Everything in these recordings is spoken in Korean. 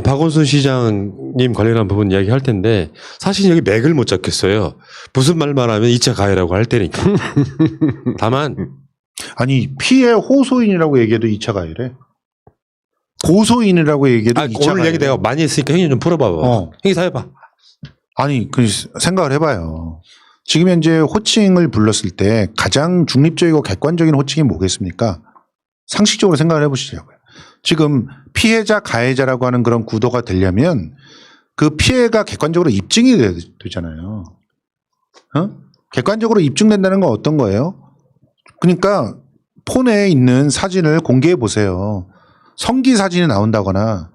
박원순 시장님 관련한 부분 이야기할 텐데 사실 여기 맥을 못 잡겠어요. 무슨 말만 하면 2차 가해라고 할 때니까. 다만 아니 피해 호소인이라고 얘기해도 2차 가해래. 고소인이라고 얘기해도 2차 가해. 오늘 얘기 내가 많이 했으니까 형님 좀 풀어봐봐. 형이 다 해봐. 아니 그 생각을 해봐요. 지금 현재 호칭을 불렀을 때 가장 중립적이고 객관적인 호칭이 뭐겠습니까? 상식적으로 생각을 해보시자고요. 지금 피해자 가해자라고 하는 그런 구도가 되려면 그 피해가 객관적으로 입증이 되잖아요. 객관적으로 입증된다는 건 어떤 거예요? 그러니까 폰에 있는 사진을 공개해 보세요. 성기 사진이 나온다거나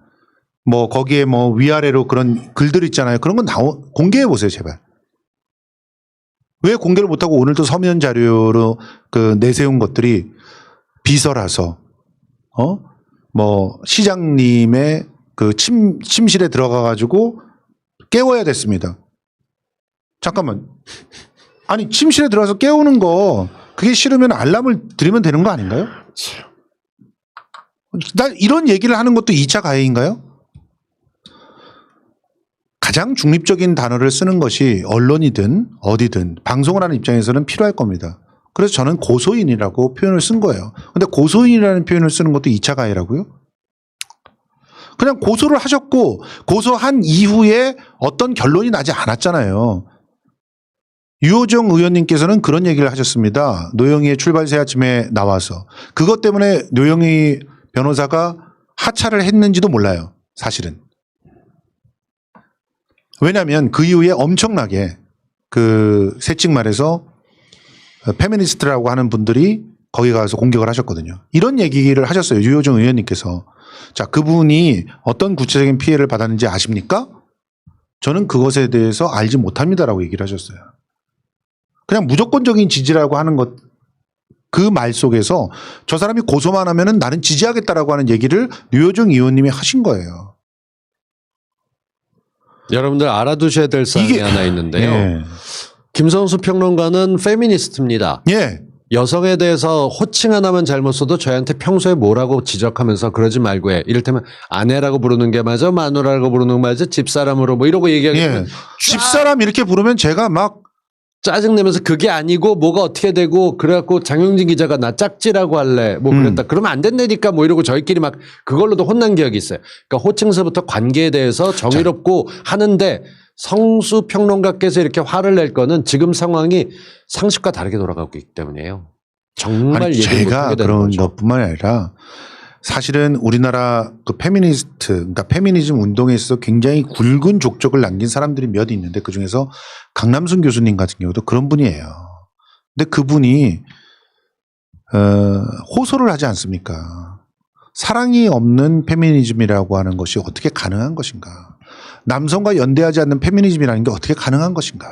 뭐 거기에 뭐 위아래로 그런 글들 있잖아요. 그런 건 공개해 보세요, 제발. 왜 공개를 못하고 오늘도 서면 자료로 그 내세운 것들이 비서라서 뭐 시장님의 그 침실에 들어가 가지고 깨워야 됐습니다. 잠깐만. 아니 침실에 들어가서 깨우는 거 그게 싫으면 알람을 드리면 되는 거 아닌가요? 나 이런 얘기를 하는 것도 2차 가해인가요? 가장 중립적인 단어를 쓰는 것이 언론이든 어디든 방송을 하는 입장에서는 필요할 겁니다. 그래서 저는 고소인이라고 표현을 쓴 거예요. 근데 고소인이라는 표현을 쓰는 것도 2차 가해라고요? 그냥 고소를 하셨고 고소한 이후에 어떤 결론이 나지 않았잖아요. 유호정 의원님께서는 그런 얘기를 하셨습니다. 노영희의 출발새 아침에 나와서. 그것 때문에 노영희 변호사가 하차를 했는지도 몰라요. 사실은. 왜냐하면 그 이후에 엄청나게 그 새칭 말해서 페미니스트라고 하는 분들이 거기 가서 공격을 하셨거든요. 이런 얘기를 하셨어요. 유호정 의원님께서. 자, 그분이 어떤 구체적인 피해를 받았는지 아십니까? 저는 그것에 대해서 알지 못합니다라고 얘기를 하셨어요. 그냥 무조건적인 지지라고 하는 것, 그 말 속에서 저 사람이 고소만 하면은 나는 지지하겠다라고 하는 얘기를 유호정 의원님이 하신 거예요. 여러분들 알아두셔야 될 사항이 하나 있는데요. 예. 김성수 평론가는 페미니스트입니다. 예. 여성에 대해서 호칭 하나만 잘못 써도 저희한테 평소에 뭐라고 지적하면서 그러지 말고 해. 이를테면 아내라고 부르는 게 맞아? 마누라라고 부르는 게 맞아? 집사람으로 뭐 이러고 얘기하면 예. 집사람 이렇게 부르면 제가 막 짜증내면서 그게 아니고 뭐가 어떻게 되고 그래갖고 장영진 기자가 나 짝지라고 할래 뭐 그랬다. 그러면 안 된다니까 뭐 이러고 저희끼리 막 그걸로도 혼난 기억이 있어요. 그러니까 호칭서부터 관계에 대해서 정의롭고 하는데 성수 평론가께서 이렇게 화를 낼 거는 지금 상황이 상식과 다르게 돌아가고 있기 때문이에요. 정말 아니, 얘기를 제가 못하게 되는 그런 거죠. 것뿐만이 아니라 사실은 우리나라 그 페미니스트, 그러니까 페미니즘 운동에 있어서 굉장히 굵은 족적을 남긴 사람들이 몇 있는데 그 중에서 강남순 교수님 같은 경우도 그런 분이에요. 근데 그분이 호소를 하지 않습니까? 사랑이 없는 페미니즘이라고 하는 것이 어떻게 가능한 것인가? 남성과 연대하지 않는 페미니즘이라는 게 어떻게 가능한 것인가?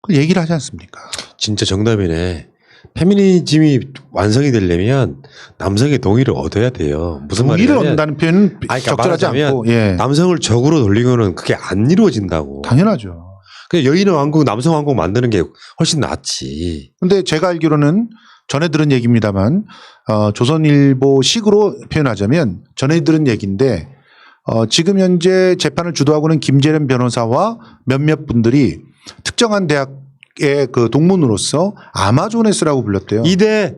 그 얘기를 하지 않습니까? 진짜 정답이네. 페미니즘이 완성이 되려면 남성의 동의를 얻어야 돼요. 무슨 동의를 말이냐면 얻는다는 표현은 그러니까 적절하지 말하자면 않고 예. 남성을 적으로 돌리고는 그게 안 이루어진다고. 당연하죠. 그냥 여인의 왕국, 남성 왕국 만드는 게 훨씬 낫지. 근데 제가 알기로는 전에 들은 얘기입니다만 조선일보 식으로 표현하자면 전에 들은 얘기인데 지금 현재 재판을 주도하고는 김재련 변호사와 몇몇 분들이 특정한 대학의 그 동문으로서 아마조네스라고 불렀대요. 이대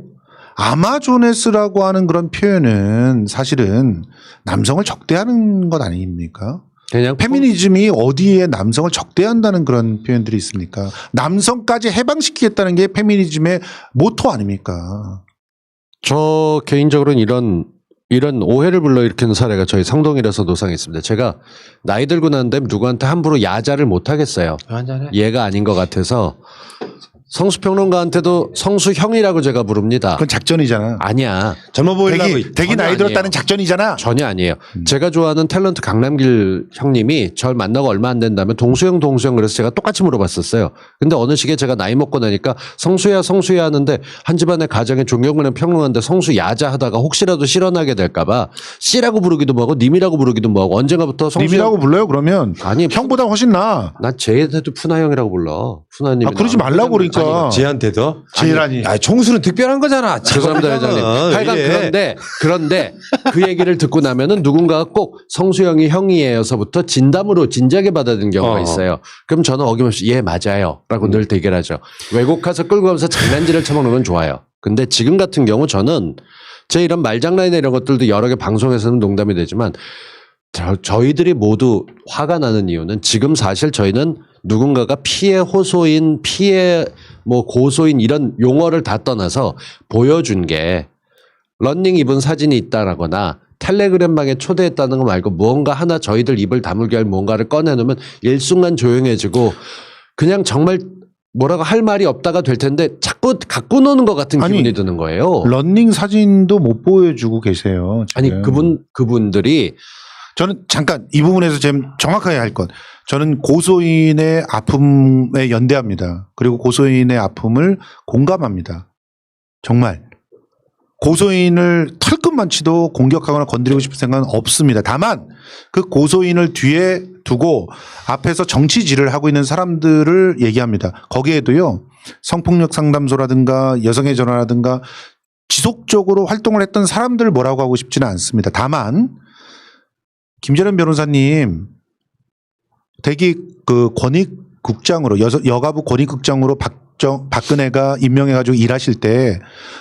아마조네스라고 하는 그런 표현은 사실은 남성을 적대하는 것 아닙니까? 그냥 페미니즘이 어디에 남성을 적대한다는 그런 표현들이 있습니까? 남성까지 해방시키겠다는 게 페미니즘의 모토 아닙니까? 저 개인적으로는 이런 오해를 불러일으키는 사례가 저희 상동일에서 노상했습니다. 제가 나이 들고 난 다음에 누구한테 함부로 야자를 못 하겠어요. 한잔해. 얘가 아닌 것 같아서 성수평론가한테도 성수형이라고 제가 부릅니다. 그건 작전이잖아. 아니야. 젊어 보이려고 되게 나이 아니에요. 들었다는 작전이잖아. 전혀 아니에요. 제가 좋아하는 탤런트 강남길 형님이 절 만나고 얼마 안 된다면 동수형 그래서 제가 똑같이 물어봤었어요. 근데 어느 시기에 제가 나이 먹고 나니까 성수야 하는데 한 집안의 가정에 존경하는 평론가인데 성수 야자 하다가 혹시라도 실언하게 될까봐 씨라고 부르기도 뭐하고 님이라고 부르기도 뭐하고 언젠가부터 성수 님이라고 불러요 그러면? 아니 형보다 훨씬 나아. 난 쟤한테도 푸나 형이라고 불러. 푸나님. 그러지 말라고 그러니까. 그러니까 쟤한테도 쟤라니. 아니, 총수는 특별한 거잖아. 죄송합니다, 회장님. 하여간 왜 이래? 그런데 그 얘기를 듣고 나면은 누군가가 꼭 성수형이 형이에요서부터 진담으로 진지하게 받아들이는 경우가 있어요. 그럼 저는 어김없이 예, 맞아요. 라고 늘 대결하죠. 외국 가서 끌고 가면서 장난질을 쳐먹는 건 좋아요. 근데 지금 같은 경우 저는 제 이런 말장난이나 이런 것들도 여러 개 방송에서는 농담이 되지만 저희들이 모두 화가 나는 이유는 지금 사실 저희는 누군가가 피해 호소인, 피해 뭐 고소인 이런 용어를 다 떠나서 보여준 게 러닝 입은 사진이 있다라거나 텔레그램방에 초대했다는 거 말고 무언가 하나 저희들 입을 다물게 할 뭔가를 꺼내놓으면 일순간 조용해지고 그냥 정말 뭐라고 할 말이 없다가 될 텐데 자꾸 갖고 노는 것 같은 아니, 기분이 드는 거예요. 런닝 사진도 못 보여주고 계세요. 지금. 아니 그분들이 저는 잠깐 이 부분에서 좀 정확하게 할 것. 저는 고소인의 아픔에 연대합니다. 그리고 고소인의 아픔을 공감합니다. 정말. 고소인을 털끝만치도 공격하거나 건드리고 싶은 생각은 없습니다. 다만 그 고소인을 뒤에 두고 앞에서 정치질을 하고 있는 사람들을 얘기합니다. 거기에도요. 성폭력 상담소라든가 여성의 전화라든가 지속적으로 활동을 했던 사람들을 뭐라고 하고 싶지는 않습니다. 다만 김재련 변호사님 대기 그 권익국장으로 여가부 권익국장으로 박근혜가 임명해가지고 일하실 때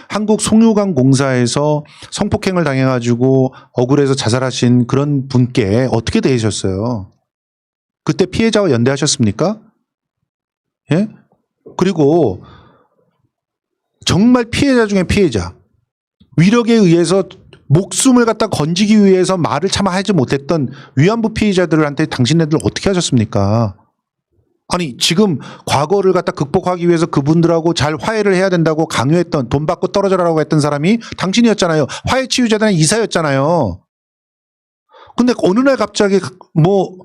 한국 송유관 공사에서 성폭행을 당해가지고 억울해서 자살하신 그런 분께 어떻게 대하셨어요? 그때 피해자와 연대하셨습니까? 예? 그리고 정말 피해자 중에 피해자 위력에 의해서 목숨을 갖다 건지기 위해서 말을 차마 하지 못했던 위안부 피해자들한테 당신네들 어떻게 하셨습니까? 아니 지금 과거를 갖다 극복하기 위해서 그분들하고 잘 화해를 해야 된다고 강요했던 돈 받고 떨어져라라고 했던 사람이 당신이었잖아요. 화해치유재단의 이사였잖아요. 근데 어느 날 갑자기 뭐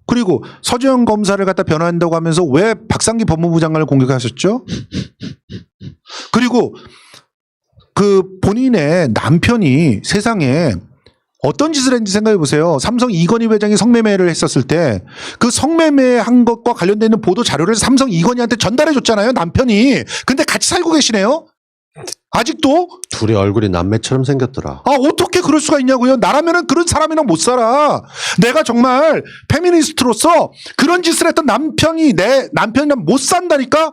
그리고 서주영 검사를 갖다 변호한다고 하면서 왜 박상기 법무부 장관을 공격하셨죠? 그리고 그 본인의 남편이 세상에 어떤 짓을 했는지 생각해 보세요. 삼성 이건희 회장이 성매매를 했었을 때 그 성매매한 것과 관련되어 있는 보도 자료를 삼성 이건희한테 전달해 줬잖아요. 남편이. 근데 같이 살고 계시네요. 아직도. 둘이 얼굴이 남매처럼 생겼더라. 아 어떻게 그럴 수가 있냐고요. 나라면은 그런 사람이랑 못 살아. 내가 정말 페미니스트로서 그런 짓을 했던 남편이 내 남편이랑 못 산다니까.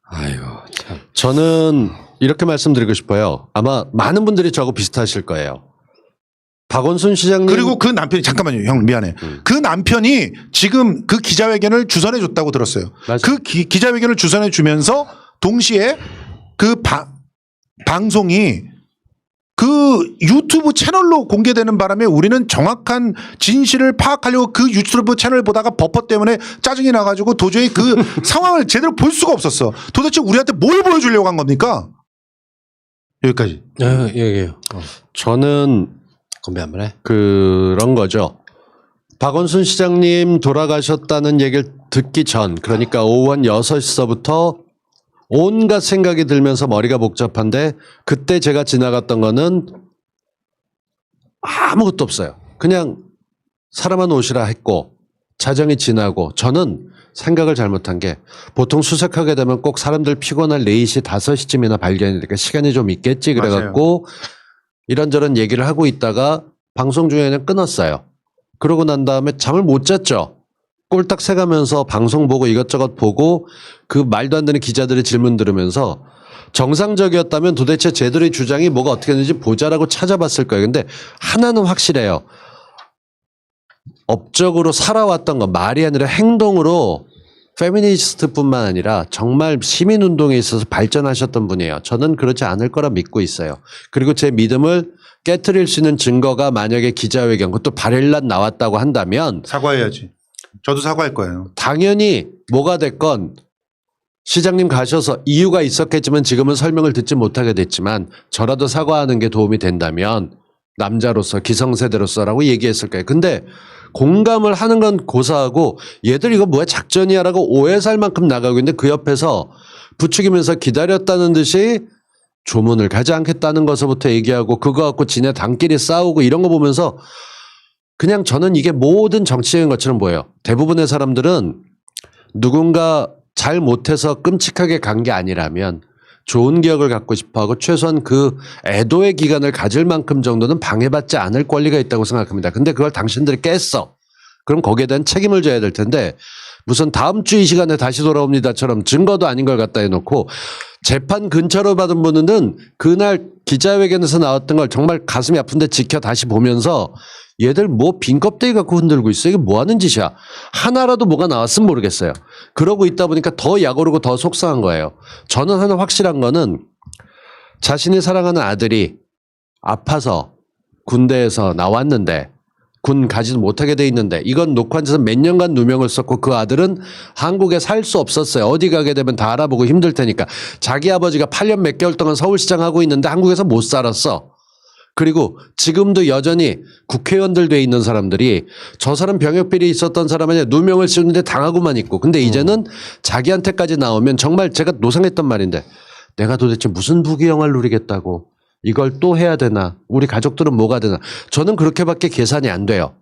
아이고 참. 저는 이렇게 말씀드리고 싶어요. 아마 많은 분들이 저하고 비슷하실 거예요. 박원순 시장님 그리고 그 남편이 잠깐만요. 형 미안해. 그 남편이 지금 그 기자회견을 주선해 줬다고 들었어요. 맞아요. 그 기자회견을 주선해 주면서 동시에 그 방송이 그 유튜브 채널로 공개되는 바람에 우리는 정확한 진실을 파악하려고 그 유튜브 채널을 보다가 버퍼 때문에 짜증이 나가지고 도저히 그 상황을 제대로 볼 수가 없었어. 도대체 우리한테 뭘 보여주려고 한 겁니까? 여기까지. 얘기해요. 저는 건배 한번 해. 그런 거죠. 박원순 시장님 돌아가셨다는 얘기를 듣기 전 그러니까 오후 한 6시서부터 온갖 생각이 들면서 머리가 복잡한데 그때 제가 지나갔던 거는 아무것도 없어요. 그냥 사람은 오시라 했고 자정이 지나고 저는 생각을 잘못한 게 보통 수색하게 되면 꼭 사람들 피곤할 4시 5시쯤이나 발견이 되니까 시간이 좀 있겠지 그래갖고 이런저런 얘기를 하고 있다가 방송 중에는 끊었어요. 그러고 난 다음에 잠을 못 잤죠. 꼴딱 새가면서 방송 보고 이것저것 보고 그 말도 안 되는 기자들의 질문 들으면서 정상적이었다면 도대체 쟤들의 주장이 뭐가 어떻게 되는지 보자라고 찾아봤을 거예요. 근데 하나는 확실해요. 업적으로 살아왔던 건 말이 아니라 행동으로 페미니스트뿐만 아니라 정말 시민운동에 있어서 발전하셨던 분이에요. 저는 그렇지 않을 거라 믿고 있어요. 그리고 제 믿음을 깨트릴 수 있는 증거가 만약에 기자회견 그것도 발일날 나왔다고 한다면 사과해야지. 저도 사과할 거예요. 당연히 뭐가 됐건 시장님 가셔서 이유가 있었겠지만 지금은 설명을 듣지 못하게 됐지만 저라도 사과하는 게 도움이 된다면 남자로서 기성세대로서라고 얘기했을 거예요. 근데 공감을 하는 건 고사하고 얘들 이거 뭐야 작전이야라고 오해 살 만큼 나가고 있는데 그 옆에서 부추기면서 기다렸다는 듯이 조문을 가지 않겠다는 것부터 얘기하고 그거 갖고 지네 당끼리 싸우고 이런 거 보면서 그냥 저는 이게 모든 정치적인 것처럼 보여요. 대부분의 사람들은 누군가 잘 못해서 끔찍하게 간 게 아니라면 좋은 기억을 갖고 싶어하고 최소한 그 애도의 기간을 가질 만큼 정도는 방해받지 않을 권리가 있다고 생각합니다. 근데 그걸 당신들이 깼어. 그럼 거기에 대한 책임을 져야 될 텐데 무슨 다음 주 이 시간에 다시 돌아옵니다처럼 증거도 아닌 걸 갖다 해놓고 재판 근처로 받은 분은 그날 기자회견에서 나왔던 걸 정말 가슴이 아픈데 지켜 다시 보면서 얘들 뭐 빈 껍데기 갖고 흔들고 있어. 이게 뭐 하는 짓이야. 하나라도 뭐가 나왔으면 모르겠어요. 그러고 있다 보니까 더 약오르고 더 속상한 거예요. 저는 하나 확실한 거는 자신이 사랑하는 아들이 아파서 군대에서 나왔는데 군 가지도 못하게 돼 있는데 이건 놓고 앉아서 몇 년간 누명을 썼고 그 아들은 한국에 살 수 없었어요. 어디 가게 되면 다 알아보고 힘들 테니까. 자기 아버지가 8년 몇 개월 동안 서울시장 하고 있는데 한국에서 못 살았어. 그리고 지금도 여전히 국회의원들 돼 있는 사람들이 저 사람 병역비리 있었던 사람 아니야 누명을 씌우는데 당하고만 있고 근데 이제는 자기한테까지 나오면 정말 제가 노상했던 말인데 내가 도대체 무슨 부귀영화를 누리겠다고 이걸 또 해야 되나 우리 가족들은 뭐가 되나 저는 그렇게밖에 계산이 안 돼요.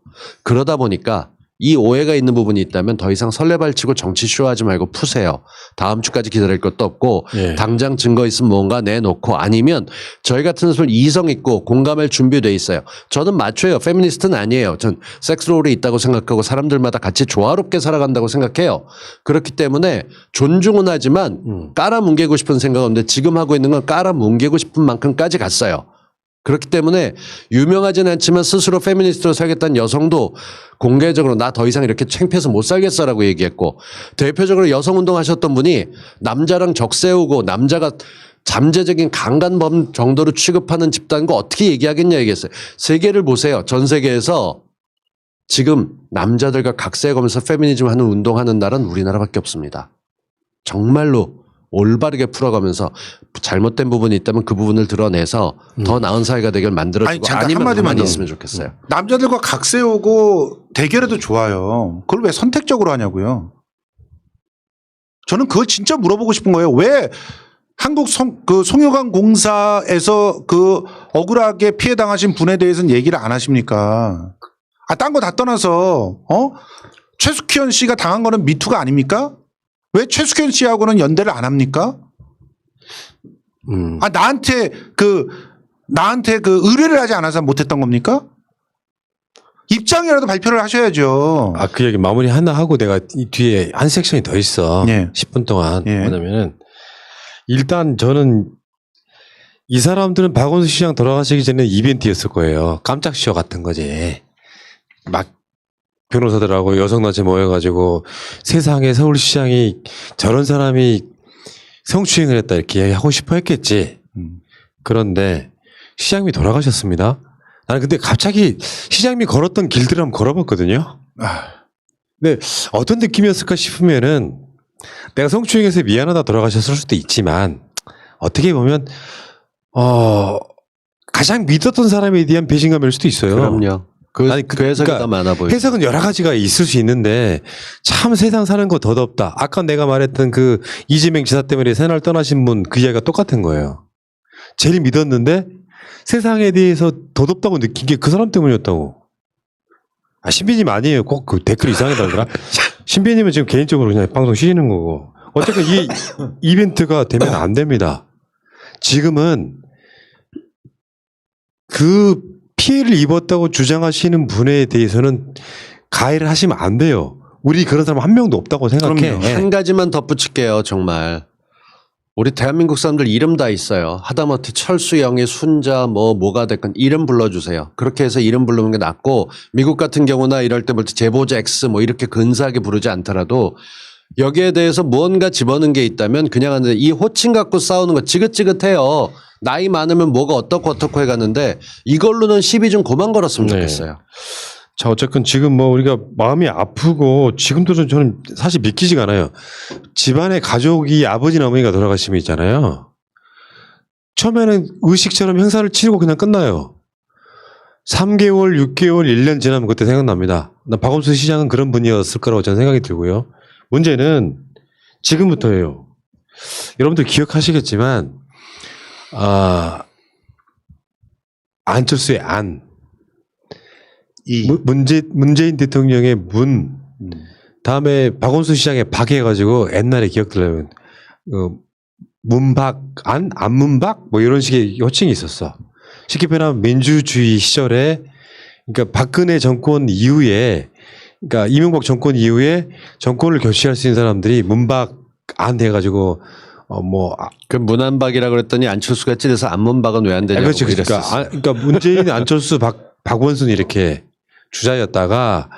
그러다 보니까 이 오해가 있는 부분이 있다면 더 이상 설레발치고 정치 쇼하지 말고 푸세요. 다음 주까지 기다릴 것도 없고 예. 당장 증거 있으면 뭔가 내놓고 아니면 저희 같은 사람 이성 있고 공감할 준비돼 있어요. 저는 마초예요. 페미니스트는 아니에요. 전 섹스롤이 있다고 생각하고 사람들마다 같이 조화롭게 살아간다고 생각해요. 그렇기 때문에 존중은 하지만 깔아뭉개고 싶은 생각은 없는데 지금 하고 있는 건 깔아뭉개고 싶은 만큼까지 갔어요. 그렇기 때문에 유명하진 않지만 스스로 페미니스트로 살겠다는 여성도 공개적으로 나 더 이상 이렇게 창피해서 못 살겠어라고 얘기했고 대표적으로 여성운동 하셨던 분이 남자랑 적세우고 남자가 잠재적인 강간범 정도로 취급하는 집단과 어떻게 얘기하겠냐 얘기했어요. 세계를 보세요. 전 세계에서 지금 남자들과 각세해가면서 페미니즘 하는 운동하는 나라는 우리나라밖에 없습니다. 정말로 올바르게 풀어가면서 잘못된 부분이 있다면 그 부분을 드러내서 더 나은 사회가 되길 만들어주고 아니, 잠깐 아니면 한마디만 가만히 더. 있으면 좋겠어요. 남자들과 각 세우고 대결해도 좋아요. 그걸 왜 선택적으로 하냐고요. 저는 그거 진짜 물어보고 싶은 거예요. 왜 한국 송유관 공사에서 그 억울하게 피해 당하신 분에 대해서는 얘기를 안 하십니까? 딴 거 다 떠나서 최숙현 씨가 당한 거는 미투가 아닙니까? 왜 최숙현 씨하고는 연대를 안 합니까? 나한테 그 의뢰를 하지 않아서 못했던 겁니까? 입장이라도 발표를 하셔야죠. 그 얘기 마무리 하나 하고 내가 이 뒤에 한 섹션이 더 있어. 예. 10분 동안. 예. 뭐냐면은 일단 저는 이 사람들은 박원순 시장 돌아가시기 전에 이벤트였을 거예요. 깜짝 쇼 같은 거지. 막 변호사들하고 여성단체 모여가지고 세상에 서울시장이 저런 사람이 성추행을 했다 이렇게 이야기하고 싶어 했겠지. 그런데 시장님이 돌아가셨습니다. 나는 근데 갑자기 시장님이 걸었던 길들을 한번 걸어봤거든요. 근데 어떤 느낌이었을까 싶으면은 내가 성추행해서 미안하다 돌아가셨을 수도 있지만 어떻게 보면 가장 믿었던 사람에 대한 배신감일 수도 있어요. 그럼요. 그 해석이 더 많아 보여요. 해석은 여러 가지가 있을 수 있는데 참 세상 사는 거 더덥다. 아까 내가 말했던 그 이재명 지사 때문에 새날 떠나신 분 그 이야기가 똑같은 거예요. 제일 믿었는데 세상에 대해서 더덥다고 느낀 게 그 사람 때문이었다고. 신비님 아니에요. 꼭 그 댓글 이상하다더라. 신비님은 지금 개인적으로 그냥 방송 쉬시는 거고. 어쨌든 이 이벤트가 되면 안 됩니다. 지금은 그 피해를 입었다고 주장하시는 분에 대해서는 가해를 하시면 안 돼요. 우리 그런 사람 한 명도 없다고 생각해. 그럼요. 한 가지만 덧붙일게요. 정말. 우리 대한민국 사람들 이름 다 있어요. 하다못해 철수영의 순자 뭐가 됐건 이름 불러주세요. 그렇게 해서 이름 부르는 게 낫고 미국 같은 경우나 이럴 때 볼 때 제보자 X 뭐 이렇게 근사하게 부르지 않더라도 여기에 대해서 무언가 집어넣은 게 있다면 그냥 하는데 이 호칭 갖고 싸우는 거 지긋지긋해요. 나이 많으면 뭐가 어떻고 해가는데 이걸로는 시비 좀 그만 걸었으면 네. 좋겠어요. 자, 어쨌건 지금 뭐 우리가 마음이 아프고 지금도 저는 사실 믿기지가 않아요. 집안에 가족이 아버지나 어머니가 돌아가시면 있잖아요. 처음에는 의식처럼 행사를 치르고 그냥 끝나요. 3개월, 6개월, 1년 지나면 그때 생각납니다. 나 박원순 시장은 그런 분이었을 거라고 저는 생각이 들고요. 문제는 지금부터예요. 여러분들 기억하시겠지만 안철수의 안. 문재인 대통령의 문, 다음에 박원순 시장에 박해가지고 옛날에 기억들려면 문박 안문박 뭐 이런 식의 호칭이 있었어. 쉽게 표현하면 민주주의 시절에 그러니까 박근혜 정권 이후에 그러니까 이명박 정권 이후에 정권을 교체할 수 있는 사람들이 문박 안 돼가지고 그 문안박이라 그랬더니 안철수가 찔려서 안문박은 왜 안 되냐고 그렇지. 이랬었어. 그러니까 문재인, 안철수, 박원순 이렇게 주자였다가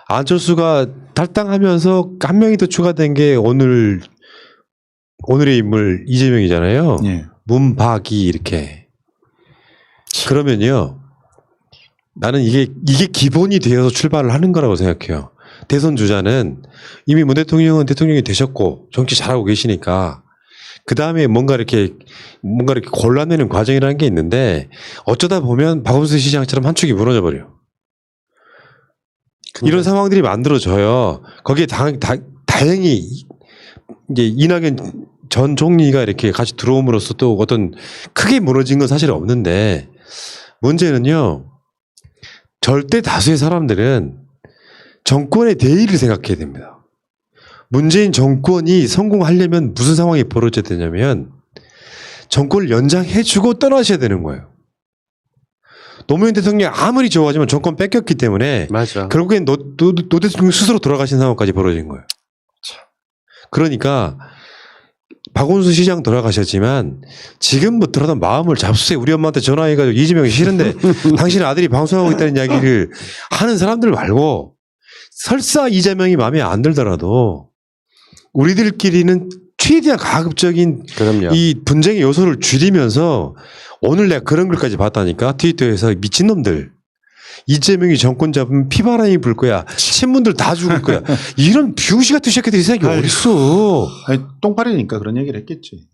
안철수가 탈당하면서 한 명이 더 추가된 게 오늘의 인물 이재명이잖아요. 예. 문박이 이렇게. 그러면요. 나는 이게 기본이 되어서 출발을 하는 거라고 생각해요. 대선 주자는 이미 문 대통령은 대통령이 되셨고 정치 잘하고 계시니까 그 다음에 뭔가 이렇게 골라내는 과정이라는 게 있는데 어쩌다 보면 박원순 시장처럼 한 축이 무너져 버려요. 이런 상황들이 만들어져요. 거기에 다행히 이제 이낙연 전 총리가 이렇게 같이 들어옴으로써 또 어떤 크게 무너진 건 사실 없는데 문제는요. 절대 다수의 사람들은 정권의 대의를 생각해야 됩니다. 문재인 정권이 성공하려면 무슨 상황이 벌어져야 되냐면 정권을 연장해주고 떠나셔야 되는 거예요. 노무현 대통령이 아무리 좋아하지만 정권 뺏겼기 때문에 맞아. 결국엔 노 대통령 스스로 돌아가신 상황까지 벌어진 거예요. 그러니까 박원순 시장 돌아가셨지만 지금부터라도 마음을 잡수세요. 우리 엄마한테 전화해가지고 이재명이 싫은데 당신 아들이 방송하고 있다는 이야기를 하는 사람들 말고 설사 이재명이 마음에 안 들더라도 우리들끼리는 최대한 가급적인 그럼요. 이 분쟁의 요소를 줄이면서 오늘 내가 그런 글까지 봤다니까 트위터에서 미친놈들 이재명이 정권 잡으면 피바람이 불 거야. 친문들 다 죽을 거야. 이런 병신 같은 새끼들이 세상에 어딨어. 아니, 똥파리니까 그런 얘기를 했겠지.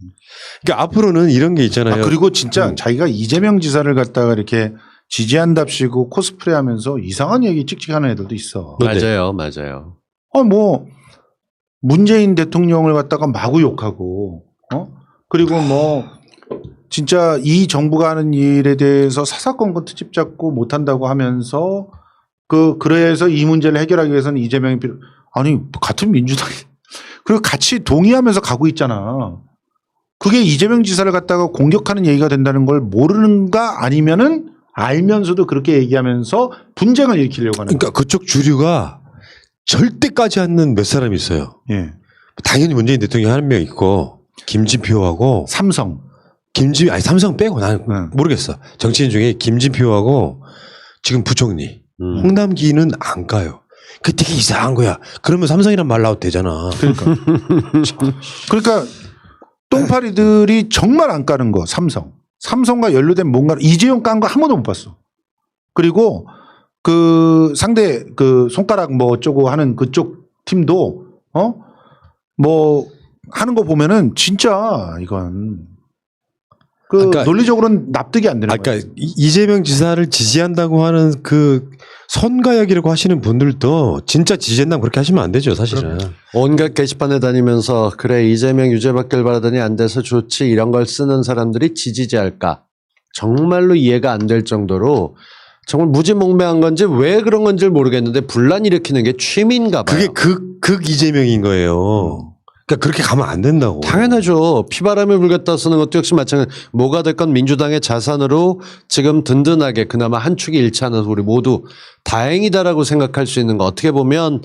그러니까 앞으로는 이런 게 있잖아요. 그리고 진짜 자기가 이재명 지사를 갖다가 이렇게 지지한답시고 코스프레 하면서 이상한 얘기 찍찍하는 애들도 있어. 맞아요. 뭐 문재인 대통령을 갖다가 마구 욕하고 그리고 뭐 진짜 이 정부가 하는 일에 대해서 사사건건 트집 잡고 못한다고 하면서 그래서 이 문제를 해결하기 위해서는 이재명이 아니 같은 민주당이 그리고 같이 동의하면서 가고 있잖아. 그게 이재명 지사를 갖다가 공격하는 얘기가 된다는 걸 모르는가 아니면은 알면서도 그렇게 얘기하면서 분쟁을 일으키려고 하는. 그러니까 그쪽 주류가 절대까지 않는 몇 사람이 있어요. 예. 당연히 문재인 대통령 한 명 있고 김진표하고 삼성. 삼성 빼고 나는 모르겠어. 정치인 중에 김진표하고 지금 부총리 홍남기는 안 가요. 그게 되게 이상한 거야. 그러면 삼성이란 말 나와도 되잖아. 그러니까 똥파리들이 정말 안 까는 거 삼성과 연루된 뭔가를 이재용 깐 거 한 번도 못 봤어. 그리고 그 상대 그 손가락 뭐 어쩌고 하는 그쪽 팀도 뭐 하는 거 보면은 진짜 이건 그러니까 논리적으로는 납득이 안 되는 거예요. 그러니까 이재명 지사를 지지한다고 하는 그 선가역이라고 하시는 분들도 진짜 지지한다면 그렇게 하시면 안 되죠, 사실은. 온갖 게시판에 다니면서 그래 이재명 유죄받길 바라더니 안 돼서 좋지 이런 걸 쓰는 사람들이 지지할까 정말로 이해가 안 될 정도로 정말 무지몽매한 건지 왜 그런 건지 모르겠는데 분란 일으키는 게 취미인가 봐요. 그게 극 이재명인 거예요. 그러니까 그렇게 가면 안 된다고. 당연하죠. 피바람을 불겠다 쓰는 것도 역시 마찬가지. 뭐가 됐건 민주당의 자산으로 지금 든든하게 그나마 한 축이 잃지 않아서 우리 모두 다행이다라고 생각할 수 있는 거 어떻게 보면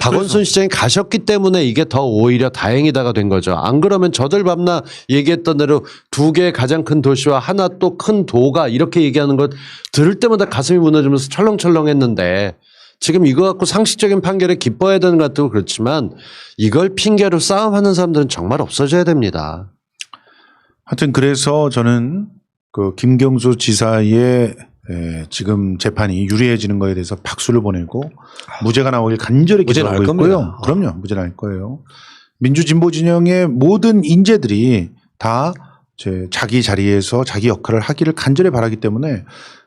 박원순 시장이 가셨기 때문에 이게 더 오히려 다행이다가 된 거죠. 안 그러면 저들 밤낮 얘기했던 대로 두 개의 가장 큰 도시와 하나 또 큰 도가 이렇게 얘기하는 것 들을 때마다 가슴이 무너지면서 철렁철렁했는데 지금 이거 갖고 상식적인 판결에 기뻐해야 되는 것 같고 그렇지만 이걸 핑계로 싸움하는 사람들은 정말 없어져야 됩니다. 하여튼 그래서 저는 그 김경수 지사의 지금 재판이 유리해지는 거에 대해서 박수를 보내고 무죄가 나오길 간절히 무죄는 기도하고 날 있고요. 겁니다. 그럼요. 무죄 날 거예요. 민주진보 진영의 모든 인재들이 다 자기 자리에서 자기 역할을 하기를 간절히 바라기 때문에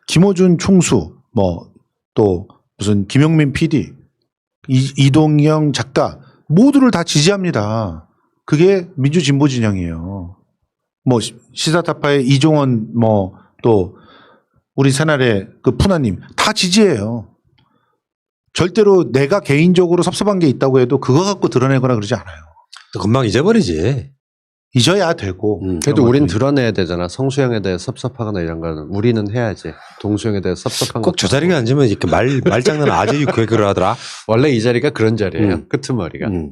김어준 총수 뭐 또 무슨 김용민 PD 이동영 작가 모두를 다 지지합니다. 그게 민주진보 진영이에요. 뭐 시사타파의 이종원 뭐 또 우리 새날의 그 푸나님 다 지지해요. 절대로 내가 개인적으로 섭섭한 게 있다고 해도 그거 갖고 드러내거나 그러지 않아요. 또 금방 잊어버리지. 잊어야 되고. 그래도 그런 우린 것들이. 드러내야 되잖아. 성수형에 대해 섭섭하거나 이런 거는 우리는 해야지. 동수형에 대해 섭섭한 꼭 거. 저 자리에 앉으면 이렇게 말장난 아주 괴그를 하더라. 원래 이 자리가 그런 자리예요. 끄트머리가. 음.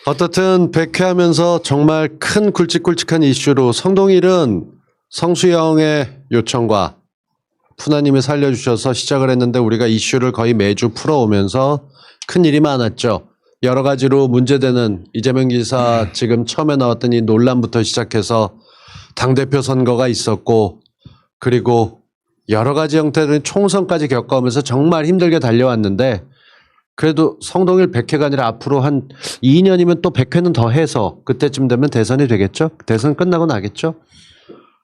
어떻든 백회하면서 정말 큰 굵직굵직한 이슈로 성동일은 성수형의 요청과 푸나님이 살려주셔서 시작을 했는데 우리가 이슈를 거의 매주 풀어오면서 큰 일이 많았죠. 여러 가지로 문제되는 이재명 지사 지금 처음에 나왔던 이 논란부터 시작해서 당대표 선거가 있었고 그리고 여러 가지 형태의 총선까지 겪어오면서 정말 힘들게 달려왔는데 그래도 성동일 100회가 아니라 앞으로 한 2년이면 또 100회는 더 해서 그때쯤 되면 대선이 되겠죠? 대선 끝나고 나겠죠?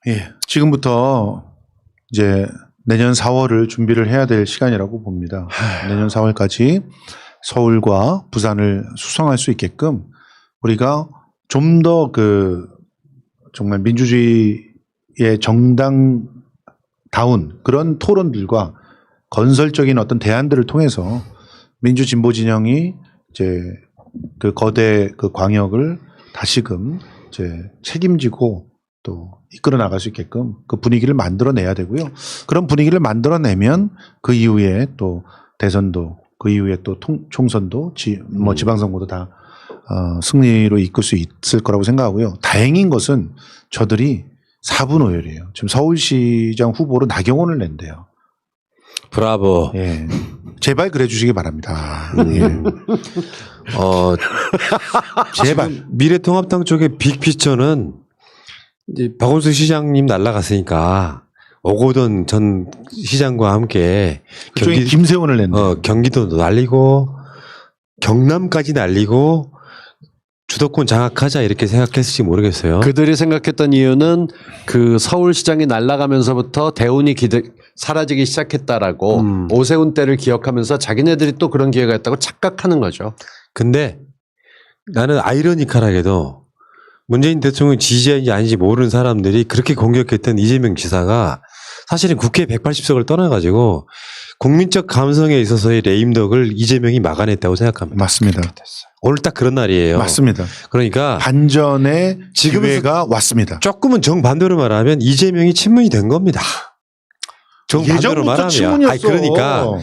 예. 지금부터 이제 내년 4월을 준비를 해야 될 시간이라고 봅니다. 내년 4월까지 서울과 부산을 수성할 수 있게끔 우리가 좀 더 정말 민주주의의 정당다운 그런 토론들과 건설적인 어떤 대안들을 통해서 민주진보 진영이 이제 그 거대 그 광역을 다시금 이제 책임지고 또 이끌어 나갈 수 있게끔 그 분위기를 만들어내야 되고요. 그런 분위기를 만들어내면 그 이후에 또 대선도 그 이후에 또 총선도 지방선거도 다 승리로 이끌 수 있을 거라고 생각하고요. 다행인 것은 저들이 4분 오열이에요. 지금 서울시장 후보로 나경원을 낸대요. 브라보. 예. 제발 그래 주시기 바랍니다. 예. 제발. 지금 미래통합당 쪽의 빅피처는 이제 박원순 시장님 날라갔으니까 오고돈 전 시장과 함께 그쪽에 김세원을 낸다. 경기도도 날리고 경남까지 날리고 주도권 장악하자 이렇게 생각했을지 모르겠어요. 그들이 생각했던 이유는 그 서울시장이 날아가면서부터 대운이 사라지기 시작했다라고 오세훈 때를 기억하면서 자기네들이 또 그런 기회가 있다고 착각하는 거죠. 근데 나는 아이러니컬하게도 문재인 대통령 지지하는지 아닌지 모르는 사람들이 그렇게 공격했던 이재명 지사가 사실은 국회 180석을 떠나가지고 국민적 감성에 있어서의 레임덕을 이재명이 막아냈다고 생각합니다. 맞습니다. 오늘 딱 그런 날이에요. 맞습니다. 그러니까 반전의 지금은 기회가 왔습니다. 조금은 정반대로 말하면 이재명이 친문이 된 겁니다. 정반대로 예전부터 말하면. 친문이었어. 아니 그러니까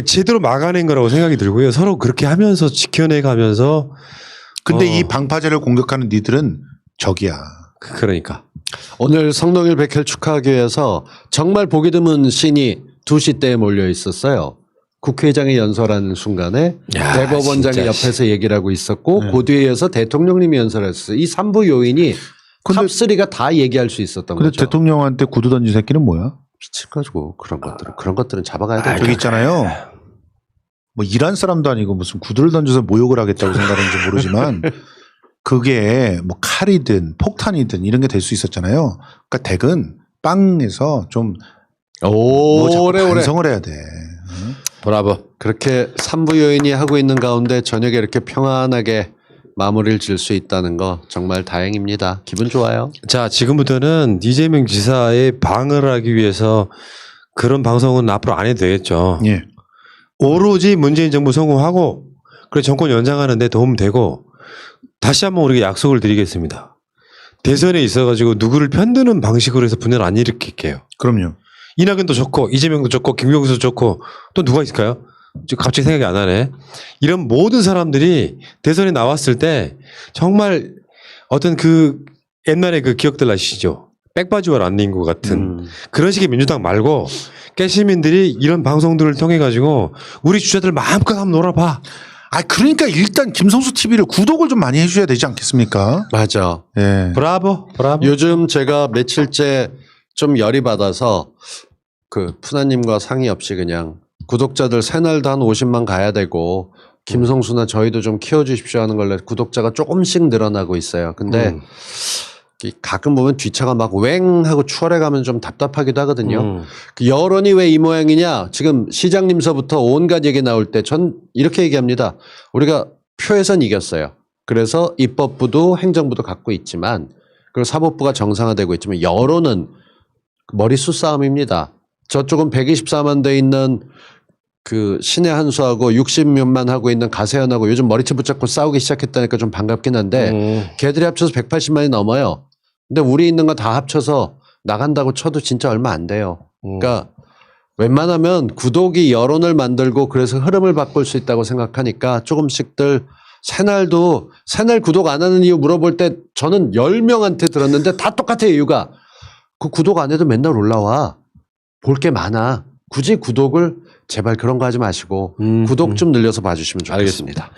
제대로 막아낸 거라고 생각이 들고요. 서로 그렇게 하면서 지켜내가면서 근데 이 방파제를 공격하는 니들은 적이야. 그러니까. 오늘 성동일 100회 축하하기 위해서 정말 보기 드문 신이 2시 때에 몰려 있었어요. 국회의장이 연설하는 순간에 야, 대법원장이 진짜. 옆에서 얘기를 하고 있었고 네. 그 뒤에서 대통령님이 연설했어요. 이 3부 요인이 탑3가 다 얘기할 수 있었던 근데 거죠. 대통령한테 구두 던진 새끼는 뭐야? 미쳐가지고 그런 것들은 잡아가야 저기 되죠. 있잖아요. 뭐 일한 사람도 아니고 무슨 구두를 던져서 모욕을 하겠다고 생각하는지 모르지만 그게 뭐 칼이든 폭탄이든 이런 게 될 수 있었잖아요. 그러니까 댁은 빵에서 좀 오래오래 반성을 해야 돼. 응? 브라보. 그렇게 3부 요인이 하고 있는 가운데 저녁에 이렇게 평안하게 마무리를 질 수 있다는 거 정말 다행입니다. 기분 좋아요. 자, 지금부터는 이재명 지사의 방어를 하기 위해서 그런 방송은 앞으로 안 해도 되겠죠. 예. 오로지 문재인 정부 성공하고 그래 정권 연장하는 데 도움되고 다시 한번 우리가 약속을 드리겠습니다. 대선에 있어가지고 누구를 편드는 방식으로 해서 분열 안 일으킬게요. 그럼요. 이낙연도 좋고 이재명도 좋고 김경수도 좋고 또 누가 있을까요? 지금 갑자기 생각이 안 나네. 이런 모든 사람들이 대선에 나왔을 때 정말 어떤 그 옛날에 그 기억들 아시죠? 백바지와 란닝구 같은 그런 식의 민주당 말고 깨시민들이 이런 방송들을 통해 가지고 우리 주자들 마음껏 한번 놀아봐. 아 그러니까 일단 김성수 TV를 구독을 좀 많이 해주셔야 되지 않겠습니까? 맞아. 예. 브라보, 브라보. 요즘 제가 며칠째 좀 열이 받아서 그 푸나님과 상의 없이 그냥 구독자들 새날도 한 50만 가야 되고 김성수나 저희도 좀 키워주십시오 하는 걸로 구독자가 조금씩 늘어나고 있어요. 근데 가끔 보면 뒤차가 막 웽 하고 추월해가면 좀 답답하기도 하거든요. 그 여론이 왜 이 모양이냐. 지금 시장님서부터 온갖 얘기 나올 때 전 이렇게 얘기합니다. 우리가 표에선 이겼어요. 그래서 입법부도 행정부도 갖고 있지만 그리고 사법부가 정상화되고 있지만 여론은 머리수 싸움입니다. 저쪽은 124만 돼 있는 그 신의 한수하고 60몇만 하고 있는 가세현하고 요즘 머리채 붙잡고 싸우기 시작했다니까 좀 반갑긴 한데 걔들이 합쳐서 180만이 넘어요. 근데 우리 있는 거 다 합쳐서 나간다고 쳐도 진짜 얼마 안 돼요. 그러니까 웬만하면 구독이 여론을 만들고 그래서 흐름을 바꿀 수 있다고 생각하니까 조금씩들 새날 구독 안 하는 이유 물어볼 때 저는 10명한테 들었는데 다 똑같아요. 이유가 그 구독 안 해도 맨날 올라와. 볼 게 많아. 굳이 구독을 제발 그런 거 하지 마시고 구독 좀 늘려서 봐주시면 좋겠습니다. 알겠습니다.